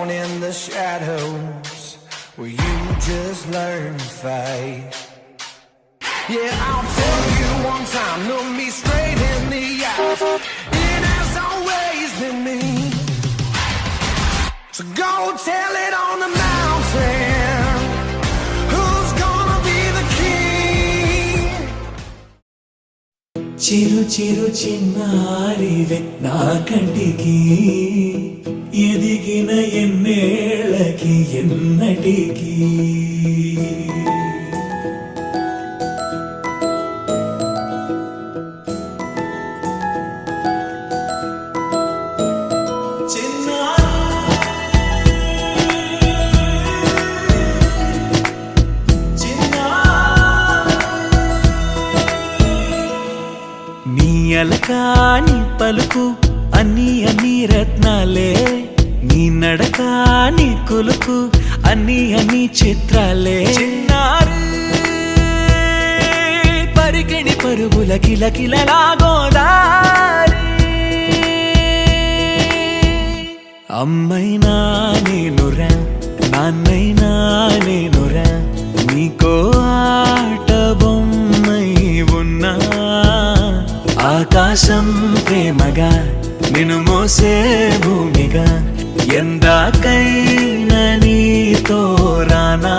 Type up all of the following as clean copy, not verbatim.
alone in the shadows where you just learn to fight. Yeah, I'll tell you one time, look me straight in the eyes. It has always been me. So go tell it on the mountain. Who's gonna be the king? చిరు చిరు చిన్నారివే నా కంటికి ఎదిగిన ఎన్నేళ్ళకి ఎన్నటికి అలకాని పలుకు అన్ని అన్ని రత్నాలే నీ నడక నీ కులుకు అన్ని అన్ని చిత్రాలే చిన్నారు పరికిణి పరుగుల కిలకిలలా గోదారి అమ్మైనా నేనురా నాన్నైనా నేనురా నీకో ఆట బొమ్మై ఉన్నా ఆకాశం ప్రేమగా నిన్ను మోసే భూమిగా ఎందాకైనా నీతో రానా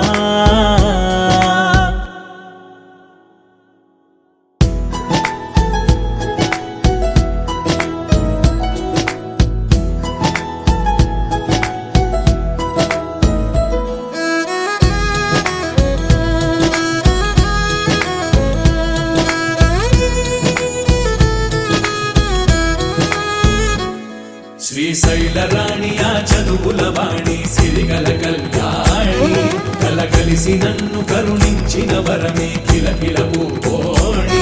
శ్రీశైల రాణి ఆ చదువుల వాణి సిరిగల కళ్యాణి కలగలిసి నన్ను కరుణించిన వరమే కిలకిల పూకోణి